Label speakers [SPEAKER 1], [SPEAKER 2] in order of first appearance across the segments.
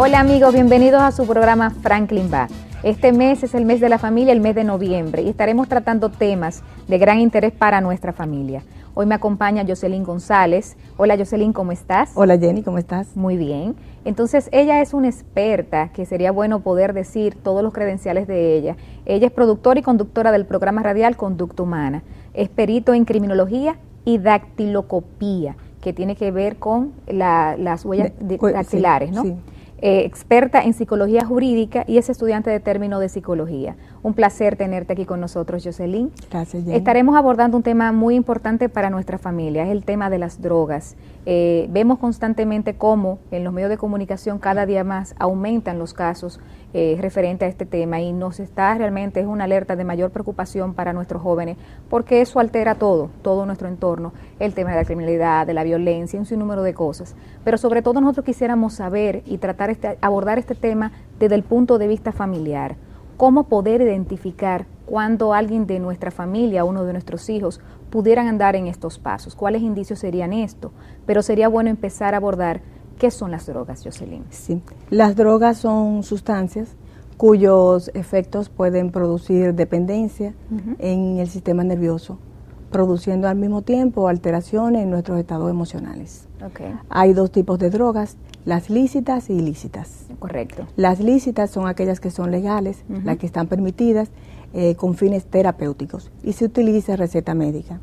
[SPEAKER 1] Hola amigos, bienvenidos a su programa Franklin Va. Este mes es el mes de la familia, el mes de noviembre, y estaremos tratando temas de gran interés para nuestra familia. Hoy me acompaña Jocelyn González. Hola Jocelyn, ¿cómo estás?
[SPEAKER 2] Hola Jenny, ¿cómo estás?
[SPEAKER 1] Muy bien. Entonces ella es una experta, que sería bueno poder decir todos los credenciales de ella. Ella es productora y conductora del programa radial Conducta Humana. Es perito en criminología y dactiloscopía, que tiene que ver con las huellas dactilares, ¿no?
[SPEAKER 2] Sí.
[SPEAKER 1] Experta en psicología jurídica y es estudiante de término de psicología. Un placer tenerte aquí con nosotros, Jocelyn.
[SPEAKER 2] Gracias, Jenny.
[SPEAKER 1] Estaremos abordando un tema muy importante para nuestra familia, es el tema de las drogas. Vemos constantemente cómo en los medios de comunicación cada día más aumentan los casos referentes a este tema y realmente es una alerta de mayor preocupación para nuestros jóvenes porque eso altera todo nuestro entorno, el tema de la criminalidad, de la violencia, un sinnúmero de cosas. Pero sobre todo nosotros quisiéramos saber y abordar este tema desde el punto de vista familiar. Cómo poder identificar cuando alguien de nuestra familia, uno de nuestros hijos, pudieran andar en estos pasos. ¿Cuáles indicios serían esto? Pero sería bueno empezar a abordar qué son las drogas, Jocelyn.
[SPEAKER 2] Sí, las drogas son sustancias cuyos efectos pueden producir dependencia en el sistema nervioso, produciendo al mismo tiempo alteraciones en nuestros estados emocionales.
[SPEAKER 1] Okay.
[SPEAKER 2] Hay dos tipos de drogas, las lícitas y ilícitas.
[SPEAKER 1] Correcto.
[SPEAKER 2] Las lícitas son aquellas que son legales, las que están permitidas con fines terapéuticos y se utiliza receta médica.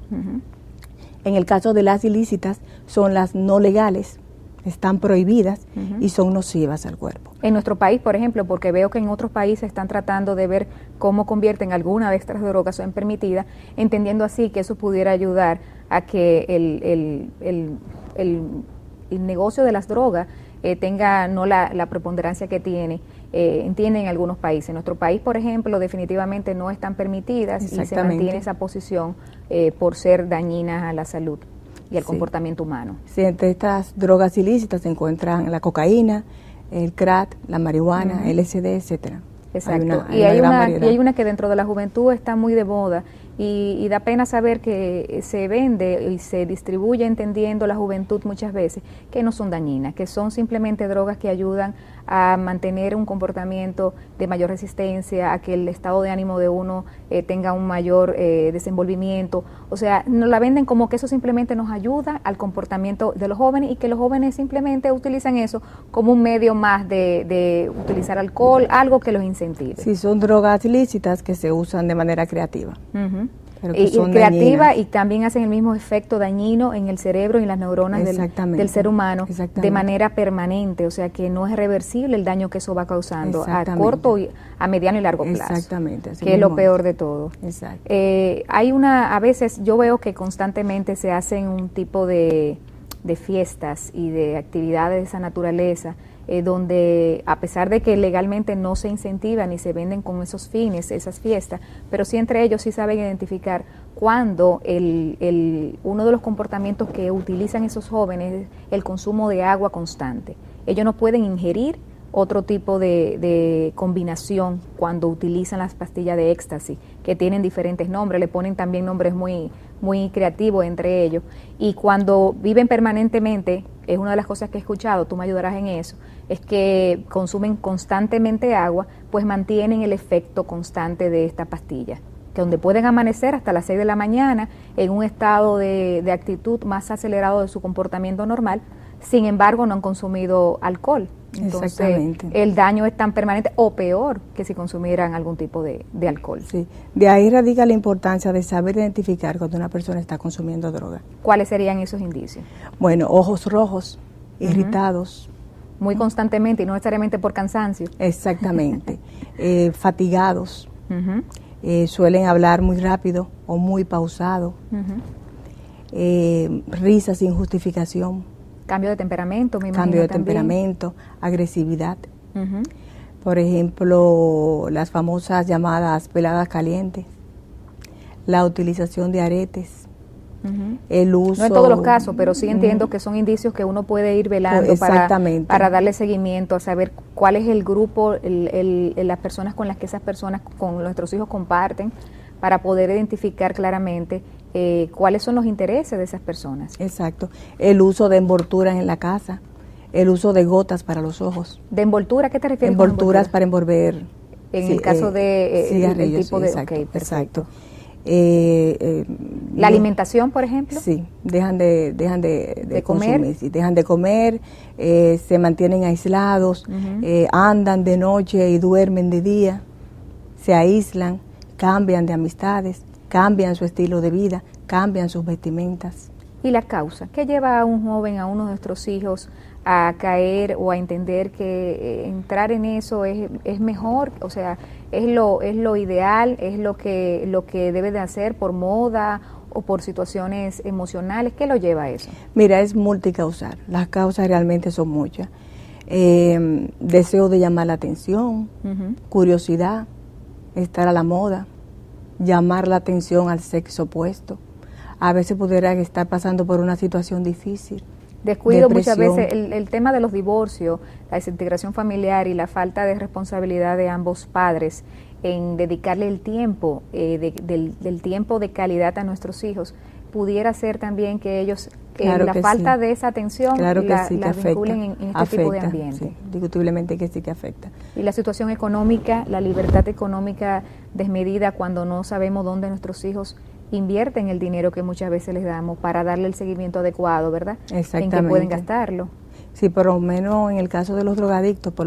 [SPEAKER 2] En el caso de las ilícitas son las no legales, están prohibidas y son nocivas al cuerpo.
[SPEAKER 1] En nuestro país, por ejemplo, porque veo que en otros países están tratando de ver cómo convierten alguna de estas drogas en permitidas, entendiendo así que eso pudiera ayudar a que el negocio de las drogas tenga no la preponderancia que tiene, entienden en algunos países. En nuestro país, por ejemplo, definitivamente no están permitidas y se mantiene esa posición por ser dañinas a la salud y al comportamiento humano.
[SPEAKER 2] Sí, entre estas drogas ilícitas se encuentran la cocaína, el crack, la marihuana, LSD, etcétera.
[SPEAKER 1] Exacto. Hay una que dentro de la juventud está muy de moda y da pena saber que se vende y se distribuye entendiendo la juventud muchas veces que no son dañinas, que son simplemente drogas que ayudan a mantener un comportamiento de mayor resistencia, a que el estado de ánimo de uno tenga un mayor desenvolvimiento. O sea, nos la venden como que eso simplemente nos ayuda al comportamiento de los jóvenes y que los jóvenes simplemente utilizan eso como un medio más de utilizar alcohol, algo que los incentive.
[SPEAKER 2] Sí, son drogas ilícitas que se usan de manera creativa. Pero que son
[SPEAKER 1] creativa
[SPEAKER 2] dañinas.
[SPEAKER 1] Y también hacen el mismo efecto dañino en el cerebro y en las neuronas del ser humano de manera permanente, o sea que no es reversible el daño que eso va causando a corto, a mediano y largo plazo.
[SPEAKER 2] Exactamente.
[SPEAKER 1] Que es lo peor de todo.
[SPEAKER 2] Exacto.
[SPEAKER 1] A veces yo veo que constantemente se hacen un tipo de fiestas y de actividades de esa naturaleza, donde a pesar de que legalmente no se incentivan ni se venden con esos fines, esas fiestas, pero sí entre ellos sí saben identificar cuando uno de los comportamientos que utilizan esos jóvenes es el consumo de agua constante. Ellos no pueden ingerir otro tipo de combinación cuando utilizan las pastillas de éxtasis, que tienen diferentes nombres, le ponen también nombres muy creativos entre ellos, y cuando viven permanentemente, es una de las cosas que he escuchado, tú me ayudarás en eso, es que consumen constantemente agua, pues mantienen el efecto constante de esta pastilla, que donde pueden amanecer hasta las 6 de la mañana en un estado de actitud más acelerado de su comportamiento normal, sin embargo no han consumido alcohol. Entonces, el daño es tan permanente o peor que si consumieran algún tipo de alcohol.
[SPEAKER 2] Sí, de ahí radica la importancia de saber identificar cuando una persona está consumiendo droga.
[SPEAKER 1] ¿Cuáles serían esos indicios?
[SPEAKER 2] Bueno, ojos rojos, irritados.
[SPEAKER 1] Muy constantemente y no necesariamente por cansancio.
[SPEAKER 2] Exactamente. Fatigados. Suelen hablar muy rápido o muy pausado. Risas sin justificación.
[SPEAKER 1] Cambio de temperamento, me imagino.
[SPEAKER 2] Cambio de temperamento, agresividad. Por ejemplo, las famosas llamadas peladas calientes, la utilización de aretes, el uso...
[SPEAKER 1] No en todos los casos, pero sí entiendo que son indicios que uno puede ir velando para darle seguimiento, a saber cuál es el grupo, las personas con las que esas personas, con nuestros hijos comparten, para poder identificar claramente cuáles son los intereses de esas personas.
[SPEAKER 2] Exacto. El uso de envolturas en la casa, el uso de gotas para los ojos.
[SPEAKER 1] ¿De envoltura? ¿Qué te refieres?
[SPEAKER 2] Envolturas para envolver.
[SPEAKER 1] En el caso de
[SPEAKER 2] cigarrillos,
[SPEAKER 1] el tipo de...
[SPEAKER 2] exacto,
[SPEAKER 1] Okay,
[SPEAKER 2] exacto.
[SPEAKER 1] ¿La alimentación, por ejemplo?
[SPEAKER 2] Sí, dejan de
[SPEAKER 1] comer.
[SPEAKER 2] consumir, sí, dejan de comer, se mantienen aislados, andan de noche y duermen de día, se aíslan, cambian de amistades, cambian su estilo de vida, cambian sus vestimentas.
[SPEAKER 1] ¿Y la causa? ¿Qué lleva a un joven, a uno de nuestros hijos, a caer o a entender que entrar en eso es mejor? O sea, es lo ideal, es lo que debe de hacer por moda o por situaciones emocionales. ¿Qué lo lleva a eso?
[SPEAKER 2] Mira, es multicausal. Las causas realmente son muchas. Deseo de llamar la atención, curiosidad, estar a la moda, llamar la atención al sexo opuesto. A veces pudieran estar pasando por una situación difícil.
[SPEAKER 1] Descuido
[SPEAKER 2] depresión.
[SPEAKER 1] Muchas veces, el tema de los divorcios, la desintegración familiar y la falta de responsabilidad de ambos padres en dedicarle el tiempo, del tiempo de calidad a nuestros hijos, pudiera ser también que ellos,
[SPEAKER 2] claro
[SPEAKER 1] la
[SPEAKER 2] que
[SPEAKER 1] falta
[SPEAKER 2] sí.
[SPEAKER 1] de esa atención,
[SPEAKER 2] claro que sí,
[SPEAKER 1] la
[SPEAKER 2] que
[SPEAKER 1] vinculen en este
[SPEAKER 2] afecta,
[SPEAKER 1] tipo de ambiente.
[SPEAKER 2] Sí, indiscutiblemente que sí que afecta.
[SPEAKER 1] Y la situación económica, la libertad económica desmedida cuando no sabemos dónde nuestros hijos invierten el dinero que muchas veces les damos para darle el seguimiento adecuado, ¿verdad?
[SPEAKER 2] Exactamente.
[SPEAKER 1] En que pueden gastarlo.
[SPEAKER 2] Sí, por lo menos en el caso de los drogadictos, por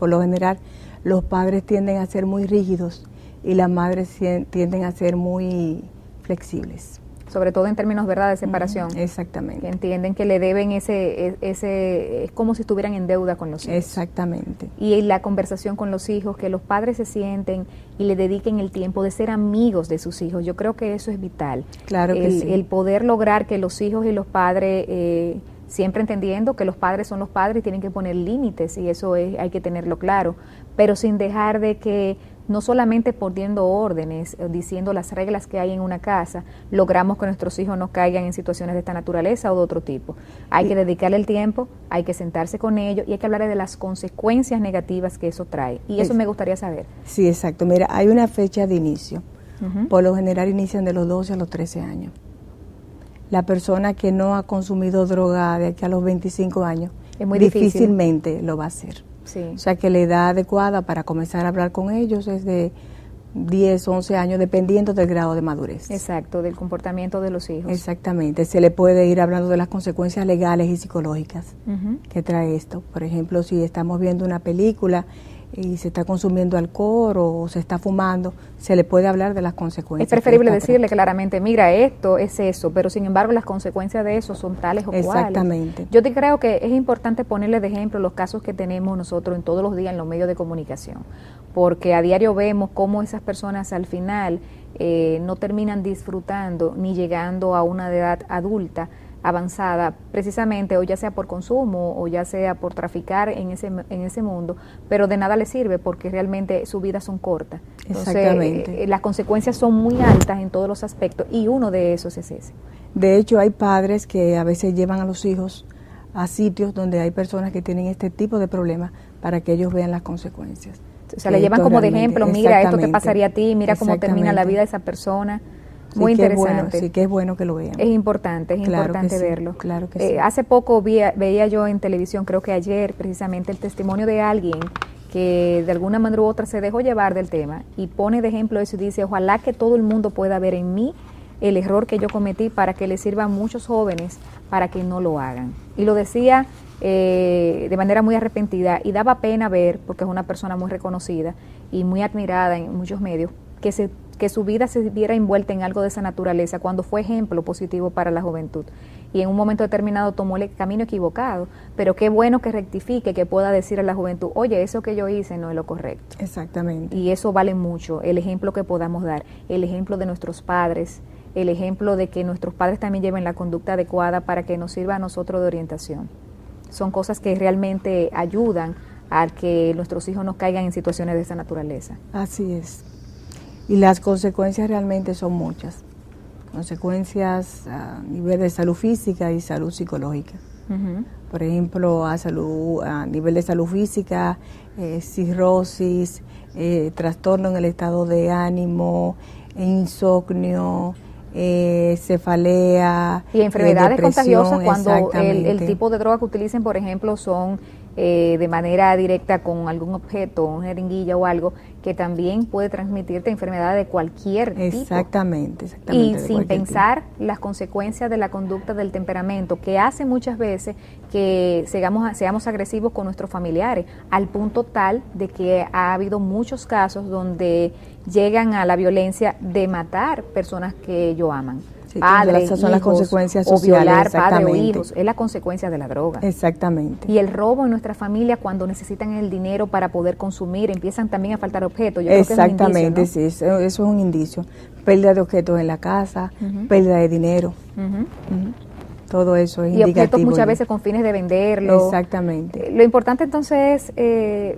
[SPEAKER 2] lo general, los padres tienden a ser muy rígidos y las madres tienden a ser muy flexibles.
[SPEAKER 1] Sobre todo en términos, ¿verdad?, de separación.
[SPEAKER 2] Exactamente.
[SPEAKER 1] Que entienden que le deben ese es como si estuvieran en deuda con los hijos.
[SPEAKER 2] Exactamente.
[SPEAKER 1] Y la conversación con los hijos, que los padres se sienten y le dediquen el tiempo de ser amigos de sus hijos. Yo creo que eso es vital.
[SPEAKER 2] Claro que sí.
[SPEAKER 1] El poder lograr que los hijos y los padres, siempre entendiendo que los padres son los padres y tienen que poner límites, y eso hay que tenerlo claro, pero sin dejar de que no solamente poniendo órdenes, diciendo las reglas que hay en una casa, logramos que nuestros hijos no caigan en situaciones de esta naturaleza o de otro tipo. Hay que dedicarle el tiempo, hay que sentarse con ellos y hay que hablar de las consecuencias negativas que eso trae. Y eso me gustaría saber.
[SPEAKER 2] Sí, exacto. Mira, hay una fecha de inicio. Por lo general inician de los 12 a los 13 años. La persona que no ha consumido droga de aquí a los 25 años,
[SPEAKER 1] es muy
[SPEAKER 2] difícilmente lo va a hacer.
[SPEAKER 1] Sí.
[SPEAKER 2] O sea que la edad adecuada para comenzar a hablar con ellos es de 10, 11 años, dependiendo del grado de madurez.
[SPEAKER 1] Exacto, del comportamiento de los hijos.
[SPEAKER 2] Exactamente. Se le puede ir hablando de las consecuencias legales y psicológicas que trae esto. Por ejemplo, si estamos viendo una película y se está consumiendo alcohol o se está fumando, se le puede hablar de las consecuencias.
[SPEAKER 1] Es preferible decirle claramente, mira, esto es eso, pero sin embargo las consecuencias de eso son tales o cuales.
[SPEAKER 2] Exactamente.
[SPEAKER 1] Yo creo que es importante ponerle de ejemplo los casos que tenemos nosotros en todos los días en los medios de comunicación, porque a diario vemos cómo esas personas al final no terminan disfrutando ni llegando a una edad adulta avanzada, precisamente, o ya sea por consumo o ya sea por traficar en ese mundo, pero de nada les sirve porque realmente sus vidas son cortas. Entonces,
[SPEAKER 2] exactamente.
[SPEAKER 1] Las consecuencias son muy altas en todos los aspectos y uno de esos es ese.
[SPEAKER 2] De hecho, hay padres que a veces llevan a los hijos a sitios donde hay personas que tienen este tipo de problemas para que ellos vean las consecuencias.
[SPEAKER 1] O sea, le llevan como de ejemplo, mira, esto te pasaría a ti, mira cómo termina la vida de esa persona. Muy interesante.
[SPEAKER 2] Sí, que es bueno que lo vean.
[SPEAKER 1] Es importante verlo.
[SPEAKER 2] Claro que sí.
[SPEAKER 1] Hace poco veía yo en televisión, creo que ayer, precisamente el testimonio de alguien que de alguna manera u otra se dejó llevar del tema y pone de ejemplo eso y dice, ojalá que todo el mundo pueda ver en mí el error que yo cometí para que le sirva a muchos jóvenes para que no lo hagan. Y lo decía de manera muy arrepentida y daba pena ver, porque es una persona muy reconocida y muy admirada en muchos medios, que su vida se viera envuelta en algo de esa naturaleza cuando fue ejemplo positivo para la juventud y en un momento determinado tomó el camino equivocado, pero qué bueno que rectifique, que pueda decir a la juventud, oye, eso que yo hice no es lo correcto.
[SPEAKER 2] Exactamente.
[SPEAKER 1] Y eso vale mucho, el ejemplo que podamos dar, el ejemplo de nuestros padres, el ejemplo de que nuestros padres también lleven la conducta adecuada para que nos sirva a nosotros de orientación. Son cosas que realmente ayudan a que nuestros hijos no caigan en situaciones de esa naturaleza.
[SPEAKER 2] Así es. Y las consecuencias realmente son muchas. Consecuencias a nivel de salud física y salud psicológica. Por ejemplo, a nivel de salud física, cirrosis, trastorno en el estado de ánimo, insomnio, cefalea,
[SPEAKER 1] y enfermedades contagiosas cuando el
[SPEAKER 2] exactamente.
[SPEAKER 1] tipo de droga que utilicen, por ejemplo, son de manera directa con algún objeto, una jeringuilla o algo, que también puede transmitirte enfermedades de cualquier
[SPEAKER 2] Exactamente,
[SPEAKER 1] tipo.
[SPEAKER 2] exactamente.
[SPEAKER 1] Y
[SPEAKER 2] de
[SPEAKER 1] sin
[SPEAKER 2] cualquier
[SPEAKER 1] pensar las consecuencias de la conducta del temperamento, que hace muchas veces que seamos agresivos con nuestros familiares, al punto tal de que ha habido muchos casos donde llegan a la violencia de matar personas que ellos aman.
[SPEAKER 2] Sí,
[SPEAKER 1] Padres,
[SPEAKER 2] esas son las consecuencias
[SPEAKER 1] o
[SPEAKER 2] sociales,
[SPEAKER 1] violar padre o
[SPEAKER 2] exactamente.
[SPEAKER 1] hijos, es la consecuencia de la droga.
[SPEAKER 2] Exactamente.
[SPEAKER 1] Y el robo en nuestra familia cuando necesitan el dinero para poder consumir, empiezan también a faltar objetos. Yo creo que es un
[SPEAKER 2] Exactamente,
[SPEAKER 1] indicio, ¿no?
[SPEAKER 2] sí, eso es un indicio. Pérdida de objetos en la casa, pérdida de dinero. Todo eso es
[SPEAKER 1] Y
[SPEAKER 2] indicativo.
[SPEAKER 1] objetos muchas veces con fines de venderlo.
[SPEAKER 2] Exactamente.
[SPEAKER 1] Lo importante entonces es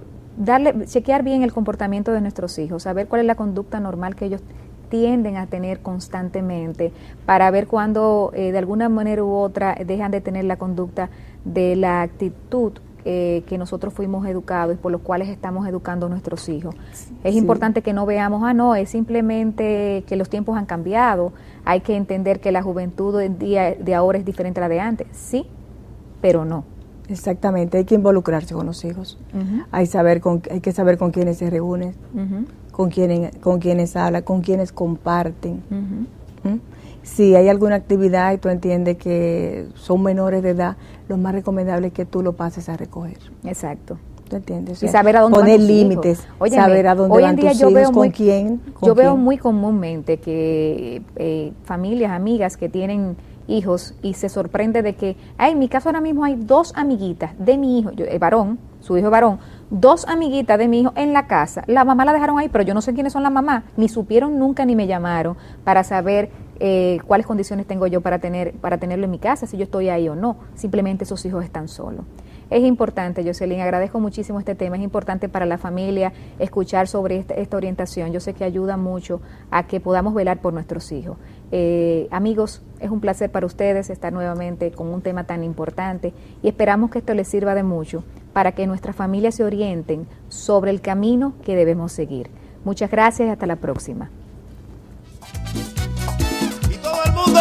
[SPEAKER 1] chequear bien el comportamiento de nuestros hijos, saber cuál es la conducta normal que ellos tienden a tener constantemente, para ver cuando de alguna manera u otra dejan de tener la conducta de la actitud que nosotros fuimos educados y por los cuales estamos educando a nuestros hijos. Es importante que no veamos, no, es simplemente que los tiempos han cambiado, hay que entender que la juventud de ahora es diferente a la de antes, sí, pero no.
[SPEAKER 2] Exactamente, hay que involucrarse con los hijos, hay que saber con quiénes se reúnen, con quienes hablan, con quienes comparten. Si hay alguna actividad y tú entiendes que son menores de edad, lo más recomendable es que tú lo pases a recoger.
[SPEAKER 1] Exacto.
[SPEAKER 2] ¿Tú entiendes?
[SPEAKER 1] Y saber a dónde
[SPEAKER 2] poner
[SPEAKER 1] van tus
[SPEAKER 2] límites,
[SPEAKER 1] hijos. Óyeme,
[SPEAKER 2] saber a dónde
[SPEAKER 1] hoy
[SPEAKER 2] van
[SPEAKER 1] en día
[SPEAKER 2] tus
[SPEAKER 1] yo
[SPEAKER 2] hijos,
[SPEAKER 1] veo
[SPEAKER 2] con quién.
[SPEAKER 1] Yo veo muy comúnmente que familias, amigas que tienen hijos y se sorprende de que, en mi caso ahora mismo hay 2 amiguitas de mi hijo, varón, su hijo es varón, 2 amiguitas de mi hijo en la casa. La mamá la dejaron ahí, pero yo no sé quiénes son las mamás, ni supieron nunca ni me llamaron para saber cuáles condiciones tengo yo para tenerlo en mi casa, si yo estoy ahí o no. Simplemente esos hijos están solos. Es importante, Jocelyn, agradezco muchísimo este tema, es importante para la familia escuchar sobre esta orientación. Yo sé que ayuda mucho a que podamos velar por nuestros hijos. Amigos, es un placer para ustedes estar nuevamente con un tema tan importante y esperamos que esto les sirva de mucho para que nuestras familias se orienten sobre el camino que debemos seguir. Muchas gracias y hasta la próxima.
[SPEAKER 3] Y todo el mundo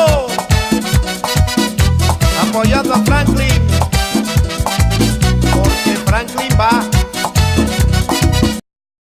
[SPEAKER 3] apoyando a Franklin, porque Franklin va